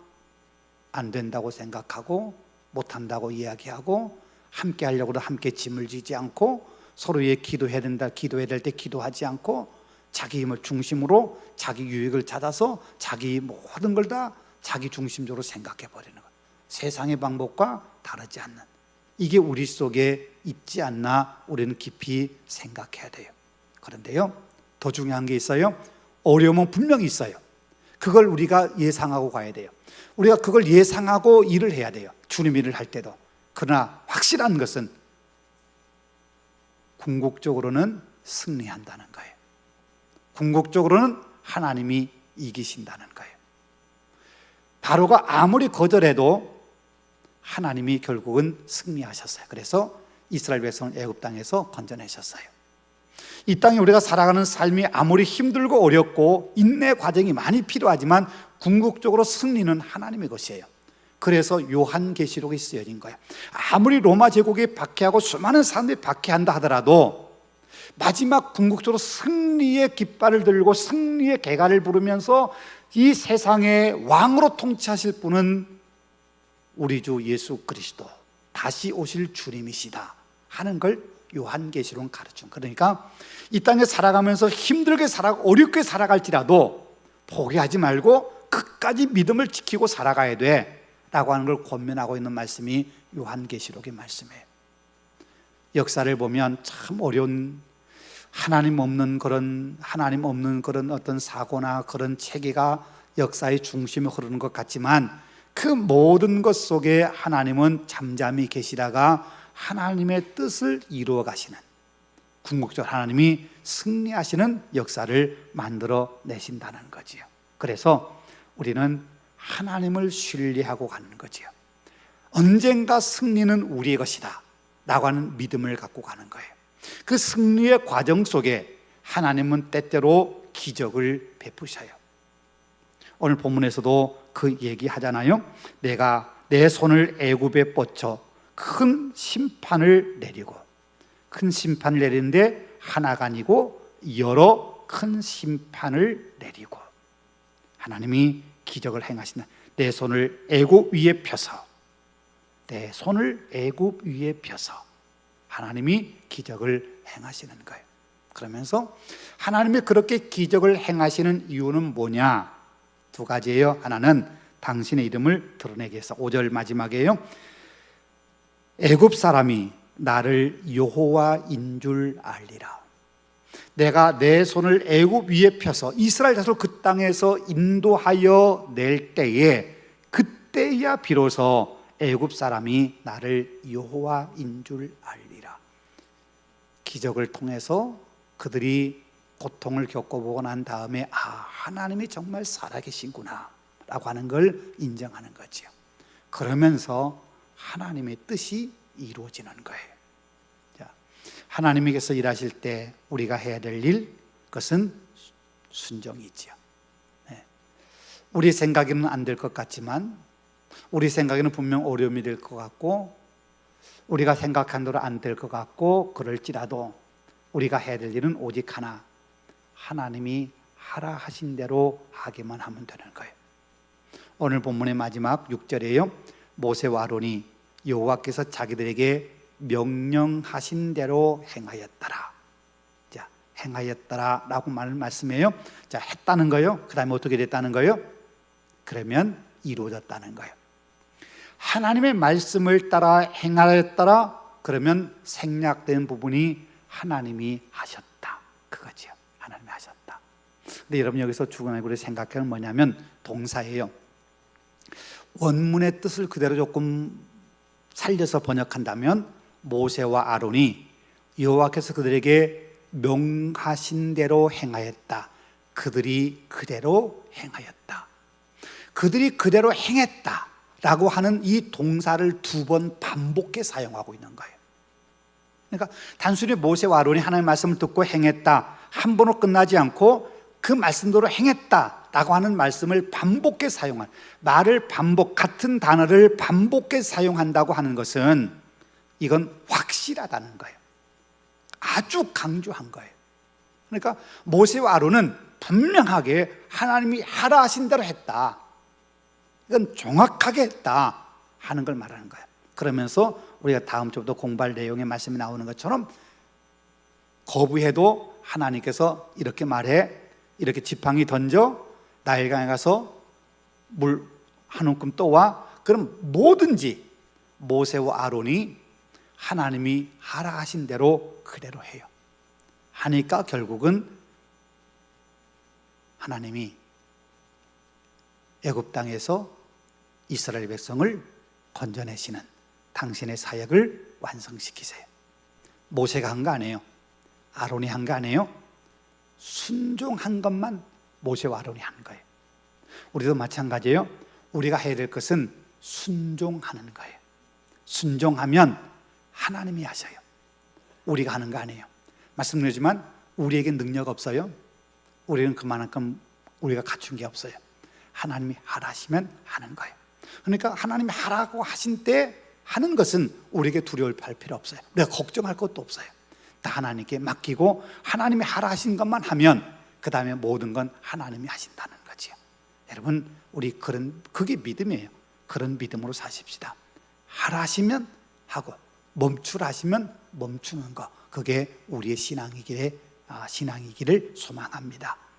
안 된다고 생각하고 못한다고 이야기하고 함께 하려고도 함께 짐을 지지 않고 서로의 기도해야 된다, 기도해야 될 때 기도하지 않고 자기 힘을 중심으로 자기 유익을 찾아서 자기 모든 걸 다 자기 중심적으로 생각해 버리는 것. 세상의 방법과 다르지 않는, 이게 우리 속에 있지 않나 우리는 깊이 생각해야 돼요. 그런데요, 더 중요한 게 있어요. 어려움은 분명히 있어요. 그걸 우리가 예상하고 가야 돼요. 우리가 그걸 예상하고 일을 해야 돼요. 주님 일을 할 때도. 그러나 확실한 것은 궁극적으로는 승리한다는 거예요. 궁극적으로는 하나님이 이기신다는 거예요. 바로가 아무리 거절해도 하나님이 결국은 승리하셨어요. 그래서 이스라엘 백성을 애굽 땅에서 건져내셨어요. 이 땅에 우리가 살아가는 삶이 아무리 힘들고 어렵고 인내 과정이 많이 필요하지만 궁극적으로 승리는 하나님의 것이에요. 그래서 요한계시록이 쓰여진 거예요. 아무리 로마 제국이 박해하고 수많은 사람들이 박해한다 하더라도 마지막 궁극적으로 승리의 깃발을 들고 승리의 개가를 부르면서 이 세상의 왕으로 통치하실 분은 우리 주 예수 그리스도, 다시 오실 주님이시다 하는 걸 요한계시록은 가르쳐. 그러니까 이 땅에 살아가면서 힘들게 어렵게 살아갈지라도 포기하지 말고 끝까지 믿음을 지키고 살아가야 돼 라고 하는 걸 권면하고 있는 말씀이 요한계시록의 말씀이에요. 역사를 보면 참 어려운, 하나님 없는 그런 어떤 사고나 그런 체계가 역사의 중심에 흐르는 것 같지만 그 모든 것 속에 하나님은 잠잠히 계시다가 하나님의 뜻을 이루어 가시는, 궁극적으로 하나님이 승리하시는 역사를 만들어 내신다는 거지요. 그래서 우리는 하나님을 신뢰하고 가는 거지요. 언젠가 승리는 우리의 것이다 라고 하는 믿음을 갖고 가는 거예요. 그 승리의 과정 속에 하나님은 때때로 기적을 베푸셔요. 오늘 본문에서도 그 얘기 하잖아요. 내가 내 손을 애굽에 뻗쳐 큰 심판을 내리고, 큰 심판을 내리는데 하나가 아니고 여러 큰 심판을 내리고, 하나님이 기적을 행하신다. 내 손을 애굽 위에 펴서, 내 손을 애굽 위에 펴서 하나님이 기적을 행하시는 거예요. 그러면서 하나님이 그렇게 기적을 행하시는 이유는 뭐냐? 두 가지예요. 하나는 당신의 이름을 드러내기 위해서. 5절 마지막이에요. 애굽 사람이 나를 여호와인 줄 알리라. 내가 내 손을 애굽 위에 펴서 이스라엘 자손을 그 땅에서 인도하여 낼 때에, 그때야 비로소 애굽 사람이 나를 여호와인 줄 알리라. 기적을 통해서 그들이 고통을 겪어보고 난 다음에 하나님이 정말 살아계신구나 라고 하는 걸 인정하는 거죠. 그러면서 하나님의 뜻이 이루어지는 거예요. 자, 하나님께서 일하실 때 우리가 해야 될 일, 그것은 순종이지요. 네. 우리 생각에는 안 될 것 같지만, 우리 생각에는 분명 어려움이 될 것 같고, 우리가 생각한 대로 안 될 것 같고, 그럴지라도 우리가 해야 될 일은 오직 하나, 하나님이 하라 하신 대로 하기만 하면 되는 거예요. 오늘 본문의 마지막 6절에요, 모세와 아론이 여호와께서 자기들에게 명령하신 대로 행하였더라. 자, 행하였더라 라고 말씀해요. 자, 했다는 거예요. 그 다음에 어떻게 됐다는 거예요? 그러면 이루어졌다는 거예요. 하나님의 말씀을 따라 행하였더라, 그러면 생략된 부분이 하나님이 하셨다, 그거죠. 하나님이 하셨다. 근데 여러분 여기서 중간에 생각하는 뭐냐면 동사예요. 원문의 뜻을 그대로 조금 살려서 번역한다면, 모세와 아론이 여호와께서 그들에게 명하신 대로 행하였다, 그들이 그대로 행하였다. 그들이 그대로 행했다 라고 하는 이 동사를 2번 반복해 사용하고 있는 거예요. 그러니까 단순히 모세와 아론이 하나님의 말씀을 듣고 행했다, 한 번으로 끝나지 않고 그 말씀대로 행했다 라고 하는 말씀을 반복해 사용한, 말을 같은 단어를 반복해 사용한다고 하는 것은 이건 확실하다는 거예요. 아주 강조한 거예요. 그러니까 모세와 아론은 분명하게 하나님이 하라 하신 대로 했다, 이건 정확하게 했다 하는 걸 말하는 거예요. 그러면서 우리가 다음 주부터 공부할 내용의 말씀이 나오는 것처럼, 거부해도 하나님께서 이렇게 말해, 이렇게 지팡이 던져 나일강에 가서 물 한 움큼 떠와, 그럼 뭐든지 모세와 아론이 하나님이 하라 하신 대로 그대로 해요. 하니까 결국은 하나님이 애굽 땅에서 이스라엘 백성을 건져내시는 당신의 사역을 완성시키세요. 모세가 한 거 아니에요. 아론이 한 거 아니에요. 순종한 것만 모세와 아론이 한 거예요. 우리도 마찬가지예요. 우리가 해야 될 것은 순종하는 거예요. 순종하면 하나님이 하셔요. 우리가 하는 거 아니에요. 말씀드리지만 우리에게 능력 없어요. 우리는 그만큼 우리가 갖춘 게 없어요. 하나님이 하라 하시면 하는 거예요. 그러니까 하나님이 하라고 하신 때 하는 것은 우리에게 두려울 필요 없어요. 우리가 걱정할 것도 없어요. 다 하나님께 맡기고 하나님이 하라 하신 것만 하면 그 다음에 모든 건 하나님이 하신다는 거죠. 여러분, 우리 그게 믿음이에요. 그런 믿음으로 사십시다. 하라 하시면 하고, 멈추라 하시면 멈추는 거, 그게 우리의 신앙이기를 소망합니다.